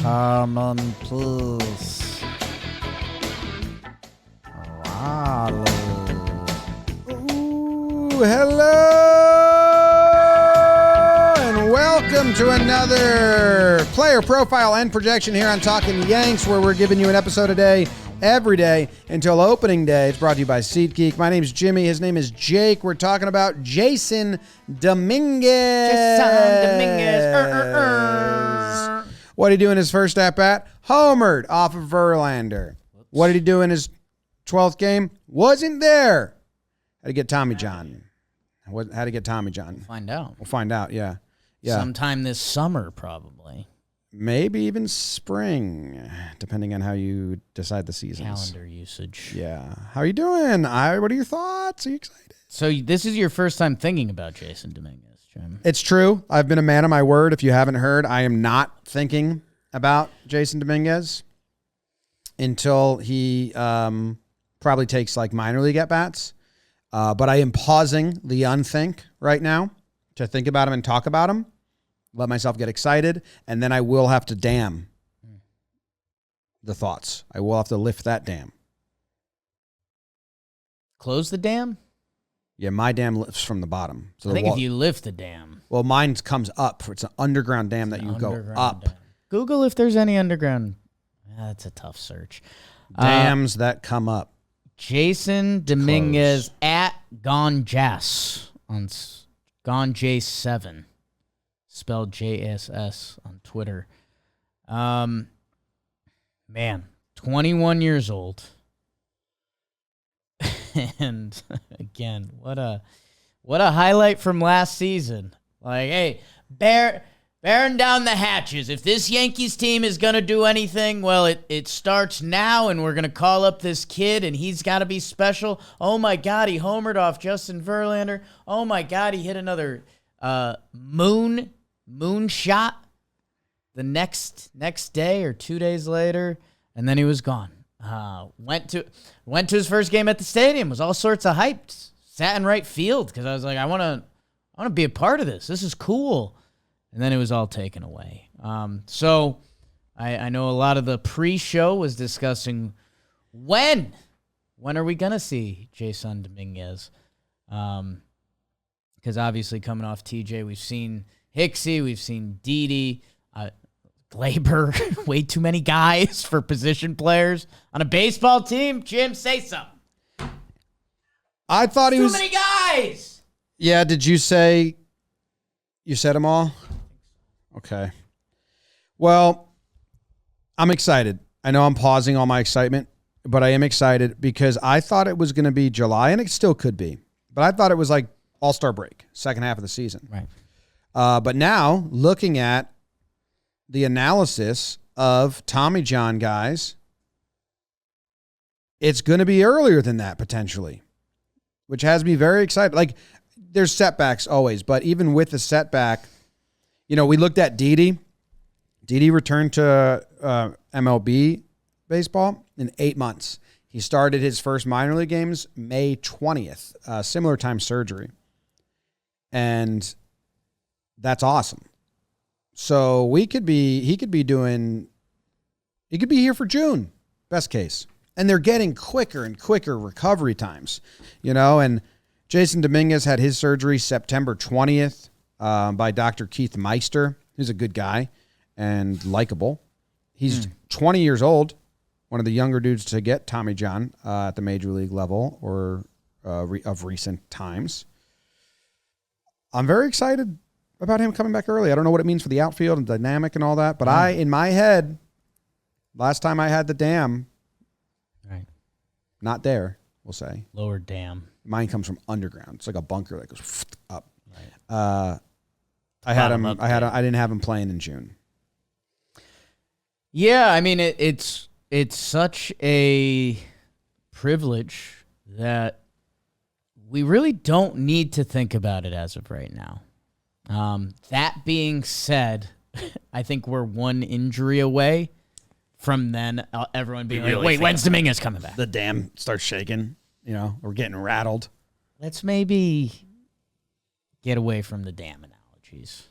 Come in peace. Raleigh. Ooh, hello and welcome to another player profile and projection here on Talkin Yanks, where we're giving you an episode a day, every day until opening day. It's brought to you by SeatGeek. My name is Jimmy. His name is Jake. We're talking about Jasson Dominguez. What did he do in his first at-bat? Homered off of Verlander. Whoops. What did he do in his 12th game? Wasn't there. Had to get Tommy John. How to get Tommy John? We'll find out, yeah. Sometime this summer, probably. Maybe even spring, depending on how you decide the seasons. Calendar usage. Yeah. How are you doing? What are your thoughts? Are you excited? So this is your first time thinking about Jasson Dominguez, Jim. It's true. I've been a man of my word. If you haven't heard, I am not thinking about Jasson Dominguez until he probably takes like minor league at-bats. But I am pausing the unthink right now to think about him and talk about him. Let myself get excited, and then I will have to dam the thoughts. I will have to lift that dam. Close the dam? Yeah, my dam lifts from the bottom. So I think if you lift the dam. Well, mine comes up. It's an underground dam that you go up. Dam. Google if there's any underground. That's a tough search. Dams that come up. Jasson Dominguez at Gonjas on Gonj7. Spelled JSS on Twitter. Man, 21 years old. And again, what a highlight from last season. Like, hey, bearing down the hatches. If this Yankees team is going to do anything, well, it starts now, and we're going to call up this kid, and he's got to be special. Oh, my God, he homered off Justin Verlander. Oh, my God, he hit another moon shot the next day or 2 days later, and then he was gone. Went to his first game at the stadium. Was all sorts of hyped. Sat in right field because I was like, I want to be a part of this. This is cool. And then it was all taken away. So I know a lot of the pre-show was discussing when are we gonna see Jasson Dominguez? Because obviously coming off TJ, we've seen Hicksy, we've seen Didi, Glaber, way too many guys for position players on a baseball team. Jim, say something. I thought he was too many guys. Yeah, did you say you said them all? Okay. Well, I'm excited. I know I'm pausing all my excitement, but I am excited because I thought it was going to be July, and it still could be. But I thought it was like AllStar Break, second half of the season. Right. But now, looking at the analysis of Tommy John guys, it's going to be earlier than that potentially, which has me very excited. Like, there's setbacks always, but even with the setback, you know, we looked at Didi. Didi returned to MLB baseball in 8 months. He started his first minor league games May 20th, similar time surgery. And that's awesome. So he could be here for June, best case. And they're getting quicker and quicker recovery times, you know, and Jasson Dominguez had his surgery September 20th by Dr. Keith Meister, who's a good guy and likable. He's 20 years old, one of the younger dudes to get Tommy John at the major league level or of recent times. I'm very excited about him coming back early. I don't know what it means for the outfield and dynamic and all that, but in my head, last time I had the dam, right, not there, we'll say. Lower dam. Mine comes from underground. It's like a bunker that goes up. Right. I didn't have him playing in June. Yeah, I mean it's such a privilege that we really don't need to think about it as of right now. That being said, I think we're one injury away from then everyone being like, wait, when's Dominguez coming back? The dam starts shaking. You know, we're getting rattled. Let's maybe get away from the dam analogies.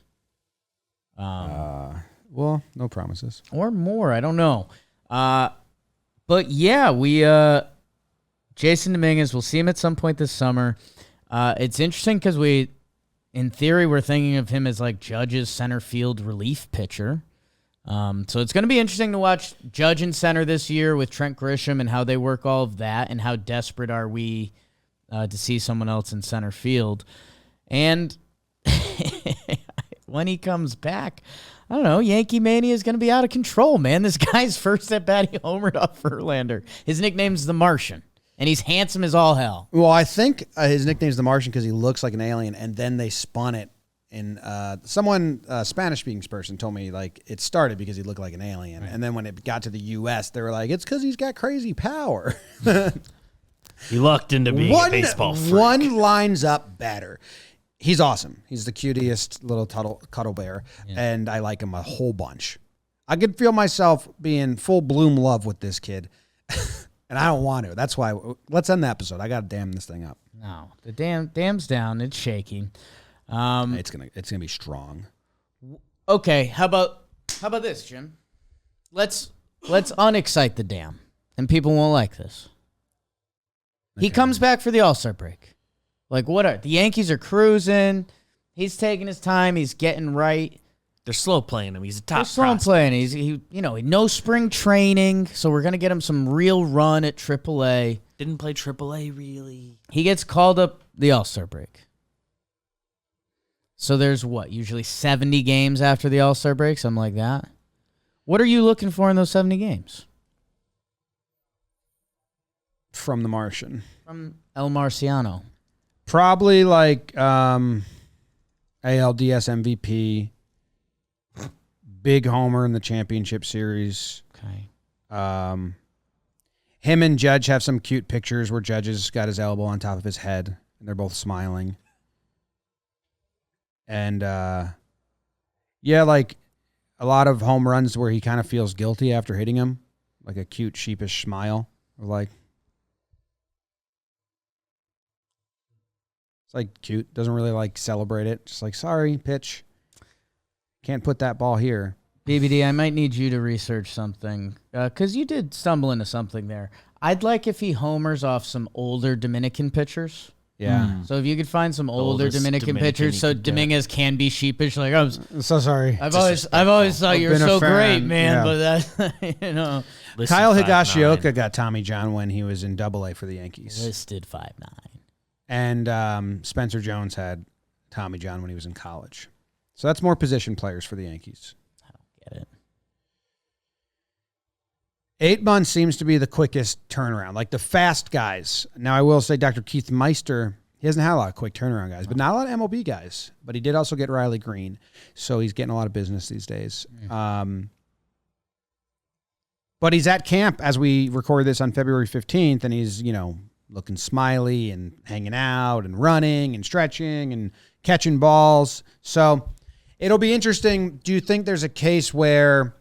well, no promises. Or more. I don't know. But yeah, we Jasson Dominguez, we'll see him at some point this summer. It's interesting because in theory, we're thinking of him as like Judge's center field relief pitcher. So it's going to be interesting to watch Judge in center this year with Trent Grisham and how they work all of that and how desperate are we to see someone else in center field. And when he comes back, I don't know, Yankee Mania is going to be out of control, man. This guy's first at bat, he homered off Verlander. His nickname's the Martian, and he's handsome as all hell. Well, I think his nickname's the Martian because he looks like an alien, and then they spun it. And someone, Spanish-speaking person, told me like it started because he looked like an alien, and then when it got to the U.S., they were like, "It's because he's got crazy power." He lucked into being a baseball freak. One lines up better. He's awesome. He's the cutest little cuddle bear, and I like him a whole bunch. I could feel myself being full bloom love with this kid, and I don't want to. That's why let's end the episode. I got to dam this thing up. No, the dam's down. It's shaking. It's gonna be strong. Okay, how about this, Jim? Let's unexcite the dam, and people won't like this. He comes back for the AllStar break. Like, the Yankees are cruising. He's taking his time. He's getting right. They're slow playing him. He's a top They're slow prospect. playing. He no spring training, so we're gonna get him some real run at AAA. Didn't play AAA really. He gets called up the AllStar break. So there's usually 70 games after the AllStar break, something like that. What are you looking for in those 70 games? From the Martian. From El Marciano. Probably like ALDS MVP, big homer in the championship series. Okay. Him and Judge have some cute pictures where Judge has got his elbow on top of his head, and they're both smiling. And, like a lot of home runs where he kind of feels guilty after hitting him, like a cute, sheepish smile. Like, it's like cute. Doesn't really like celebrate it. Just like, sorry, pitch. Can't put that ball here. BBD, I might need you to research something because you did stumble into something there. I'd like if he homers off some older Dominican pitchers. Yeah. So if you could find some older Oldest Dominican pitchers, so Dominguez can be sheepish. Like, I'm so sorry. I've always thought you were been a so fan, great, man. yeah. But that, Listed Kyle 5'9". Higashioka got Tommy John when he was in AA for the Yankees. listed 5'9". And Spencer Jones had Tommy John when he was in college. So that's more position players for the Yankees. I don't get it. 8 months seems to be the quickest turnaround, like the fast guys. Now, I will say Dr. Keith Meister, he hasn't had a lot of quick turnaround guys, but not a lot of MLB guys. But he did also get Riley Green, so he's getting a lot of business these days. But he's at camp as we record this on February 15th, and he's, looking smiley and hanging out and running and stretching and catching balls. So it'll be interesting. Do you think there's a case where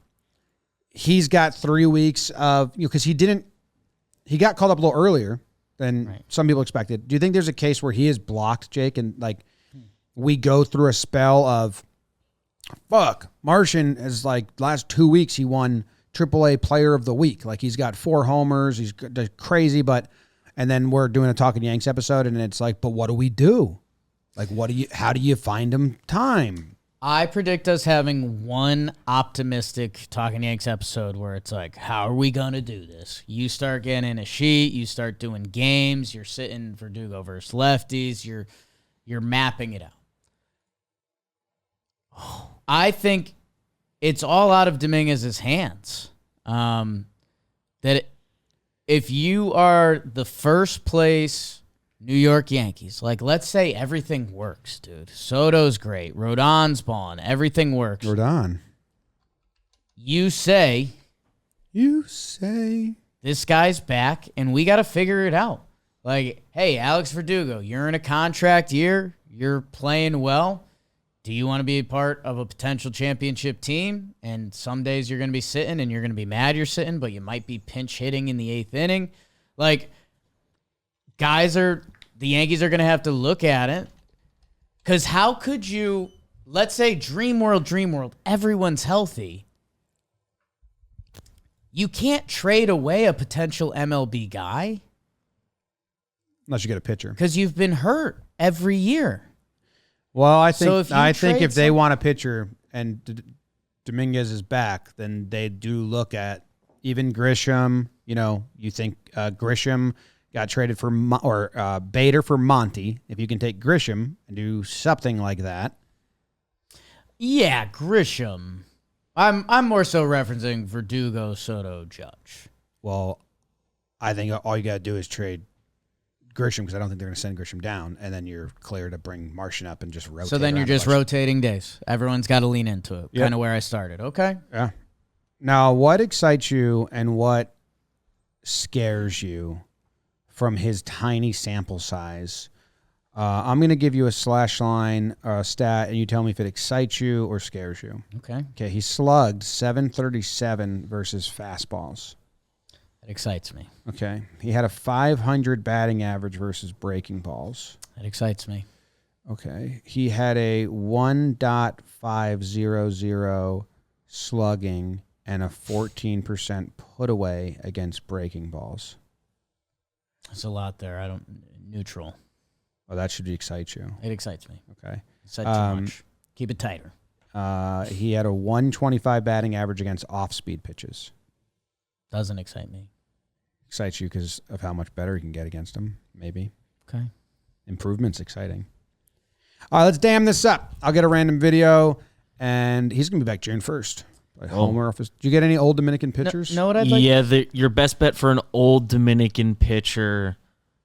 he's got 3 weeks of, because he got called up a little earlier than some people expected. Do you think there's a case where he is blocked, Jake, and like we go through a spell of, Martian is like last 2 weeks he won AAA Player of the Week. Like he's got 4 homers. He's crazy, and then we're doing a Talkin' Yanks episode, and it's like, but what do we do? Like, how do you find him time? I predict us having one optimistic Talkin' Yanks episode where it's like, how are we going to do this? You start getting in a sheet. You start doing games. You're sitting Verdugo versus lefties. You're mapping it out. I think it's all out of Dominguez's hands. If you are the first place New York Yankees, like let's say everything works, dude. Soto's great. Rodon's balling. Everything works. Rodon. You say this guy's back and we got to figure it out. Like, hey, Alex Verdugo, you're in a contract year. You're playing well. Do you want to be a part of a potential championship team? And some days you're going to be sitting and you're going to be mad you're sitting, but you might be pinch hitting in the 8th inning. Like, the Yankees are going to have to look at it. Because how could you, let's say dream world, everyone's healthy. You can't trade away a potential MLB guy. Unless you get a pitcher. Because you've been hurt every year. Well, I think So if they want a pitcher and Dominguez is back, then they do look at even Grisham. You know, you think Grisham got traded for Bader for Monty. If you can take Grisham and do something like that. Yeah, Grisham. I'm more so referencing Verdugo, Soto, Judge. Well, I think all you got to do is trade Grisham because I don't think they're going to send Grisham down, and then you're clear to bring Martian up and just rotate. So then you're just rotating days. Everyone's got to lean into it. Yep. Kind of where I started. Okay. Yeah. Now, what excites you and what scares you from his tiny sample size? I'm going to give you a slash line stat, and you tell me if it excites you or scares you. Okay. Okay, he slugged 737 versus fastballs. That excites me. Okay. He had a 500 batting average versus breaking balls. That excites me. Okay. He had a 1.500 slugging and a 14% put away against breaking balls. There's a lot there. Neutral. Oh, that should excite you. It excites me. Okay. Excites too much. Keep it tighter. He had a 125 batting average against off-speed pitches. Doesn't excite me. Excites you because of how much better he can get against them, maybe. Okay. Improvement's exciting. All right, let's dam this up. I'll get a random video, and he's going to be back June 1st. Homer office. Did you get any old Dominican pitchers? Know what I'd like? Yeah, your best bet for an old Dominican pitcher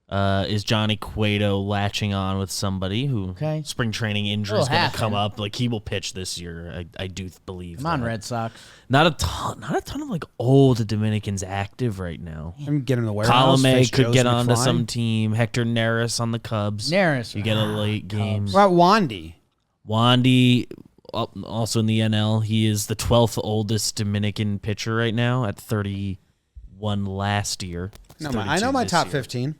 is Johnny Cueto latching on with somebody who spring training injury is going to come up. Like he will pitch this year. I do believe. Come on, Red Sox. Not a ton of like old Dominicans active right now. I'm getting the warehouse. Colomé could get onto some team. Hector Neris on the Cubs. Neris. You get a late game. What about Wandy? Wandy, also in the NL, he is the 12th oldest Dominican pitcher right now at 31 last year. No, I know my top year. 15.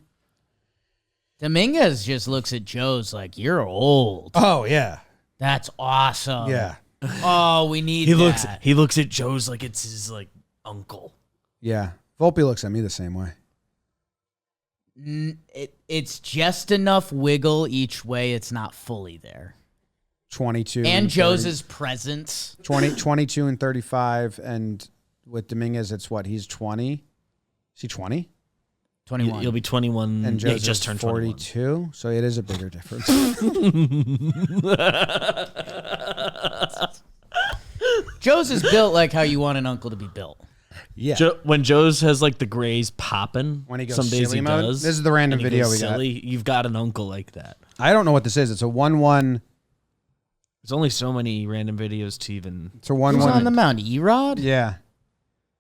Dominguez just looks at Joe's like, you're old. Oh, yeah. That's awesome. Yeah. Oh, we need that. He looks at Joe's like it's his like uncle. Yeah. Volpe looks at me the same way. It's just enough wiggle each way. It's not fully there. 22. And Joe's presence. 22 and 35. And with Dominguez, it's what? He's 20. Is he 20? 21. You'll be 21. And yeah, Joe's just turned 42. 21. So it is a bigger difference. Joe's is built like how you want an uncle to be built. Yeah. When Joe's has like the grays popping, When he goes some days silly he mode? does. This is the random and he video goes we got. silly. You've got an uncle like that. I don't know what this is. It's a 1-1. There's only so many random videos to even. It's a Who's 1-1. on the mound? Erod? Yeah.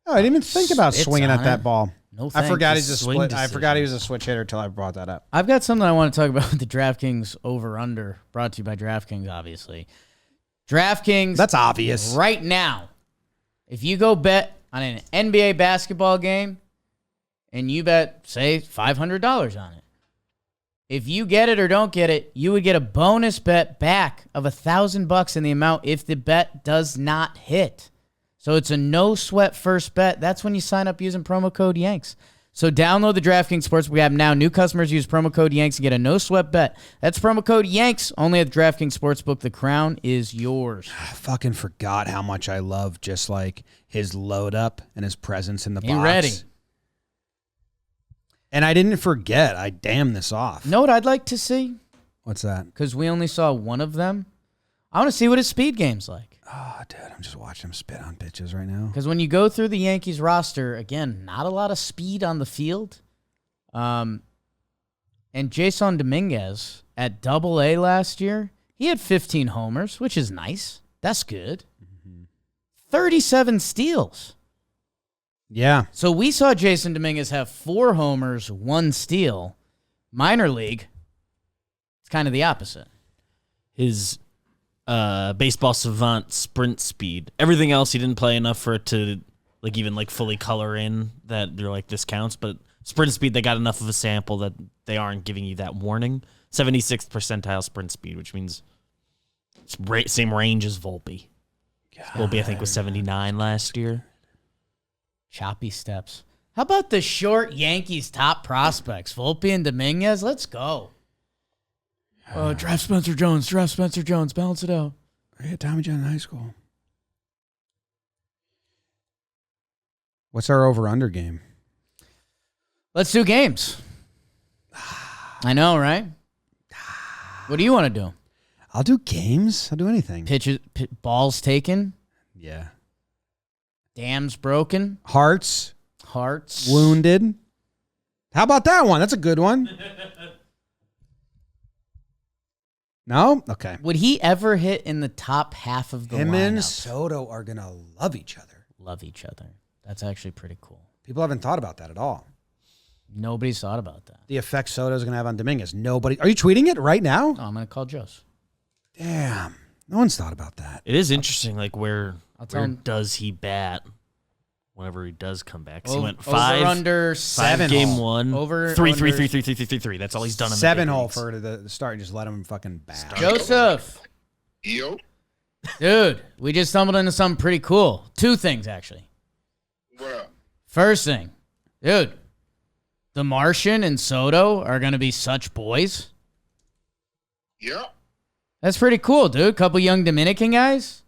Oh, I didn't even think about It's swinging on at that it. ball. No I thanks. forgot he's a Swing split. I forgot he was a decisions. switch hitter until I brought that up. I've got something I want to talk about with the DraftKings over-under, brought to you by DraftKings, obviously. DraftKings. That's obvious. Right now, if you go bet on an NBA basketball game and you bet, say, $500 on it, if you get it or don't get it, you would get a bonus bet back of $1,000 in the amount if the bet does not hit. So it's a no-sweat first bet. That's when you sign up using promo code Yanks. So download the DraftKings Sportsbook app now. New customers use promo code Yanks and get a no-sweat bet. That's promo code Yanks only at the DraftKings Sportsbook. The crown is yours. I fucking forgot how much I love just like his load up and his presence in the box. He ready. And I didn't forget. I damned this off. Know what I'd like to see? What's that? Because we only saw one of them. I want to see what his speed game's like. Oh, dude, I'm just watching him spit on pitches right now. Because when you go through the Yankees roster, again, not a lot of speed on the field. And Jasson Dominguez at Double-A last year, he had 15 homers, which is nice. That's good. 37 steals. Yeah. So we saw Jasson Dominguez have 4 homers, 1 steal. Minor league, it's kind of the opposite. His baseball savant sprint speed. Everything else he didn't play enough for it to like even like fully color in that they're like this counts, but sprint speed they got enough of a sample that they aren't giving you that warning. 76th percentile sprint speed, which means It's same range as Volpe. Volpe, I think, was 79 last year. Choppy steps. How about the short Yankees top prospects? Volpe and Dominguez? Let's go. Draft Spencer Jones. Balance it out. I had Tommy John in high school. What's our over-under game? Let's do games. I know, right? What do you want to do? I'll do games. I'll do anything. Balls taken. Yeah. Dams broken. Hearts wounded. How about that one? That's a good one. No? Okay. Would he ever hit in the top half of the lineup? Him and Soto are going to love each other. Love each other. That's actually pretty cool. People haven't thought about that at all. Nobody's thought about that. The effect Soto's going to have on Dominguez. Nobody. Are you tweeting it right now? Oh, I'm going to call Joe's. Damn. No one's thought about that. It is interesting, like where him. does he bat whenever he does come back? 'Cause he went over 5 under 7 game hole. 1 Over 3 under- 3 3 3 3 3 3 3. That's all he's done in the 7 big hole leagues. for the start and just let him fucking bat. Joseph. Yo, Dude, we just stumbled into something pretty cool. 2 things, actually. what up? First thing, dude, the Martian and Soto are going to be such boys. Yep. That's pretty cool, dude. Couple young Dominican guys.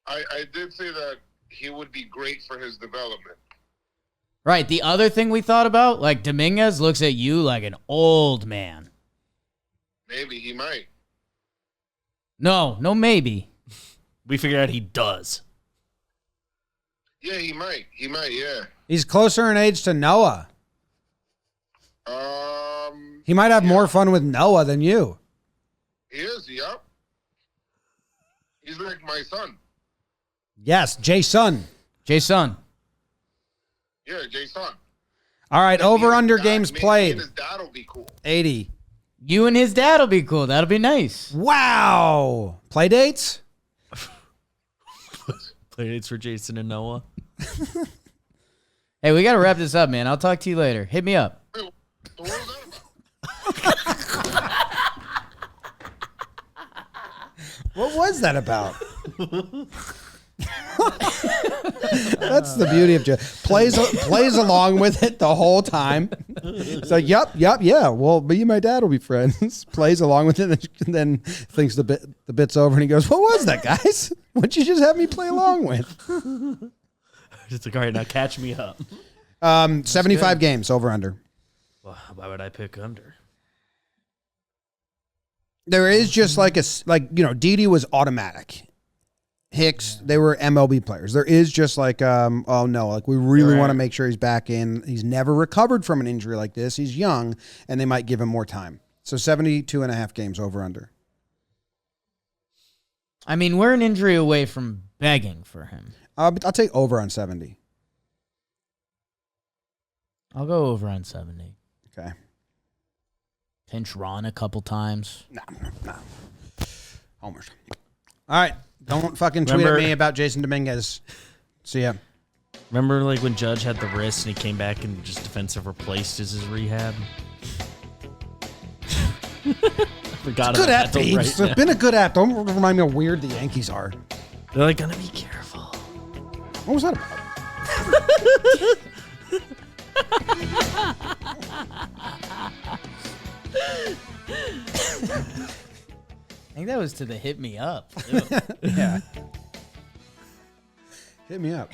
I did say that he would be great for his development. Right. The other thing we thought about, like Dominguez looks at you like an old man. Maybe he might. No, maybe. We figured out he does. Yeah, he might. He might, yeah. He's closer in age to Noah. He might have more fun with Noah than you. He is, yep. He's like my son. Yes, Jasson. Jason. Yeah, Jason. All right, over-under games Me played. and his dad will be cool. 80. You and his dad will be cool. That'll be nice. Wow. Play dates? Playdates for Jason and Noah. Hey, we got to wrap this up, man. I'll talk to you later. Hit me up. Wait, what was that about? What was that about? That's the beauty of Jeff. Plays along with it the whole time. It's like, yep, yeah. Well, me and my dad will be friends. Plays along with it, and then thinks the bit's over, and he goes, "What was that, guys? What'd you just have me play along with?" Just like, all right, now catch me up. 75 games over under. Well, why would I pick under? There is just Didi was automatic. Hicks, they were MLB players. There is just we really want to make sure he's back in. He's never recovered from an injury like this. He's young, and they might give him more time. So 72 and a half games over under. I mean, we're an injury away from begging for him. I'll take over on 70. I'll go over on 70. Okay. Pinch Ron a couple times. No. Homers. All right. Don't fucking tweet at me about Jasson Dominguez. See ya. Remember, like, when Judge had the wrist and he came back and just defensive replaced his rehab? Forgot Good about app, that till Babes. right It's been a good app. Don't remind me how weird the Yankees are. now. They're like, gonna be careful. What was that about? I think that was to the hit me up. Too. Yeah. Hit me up.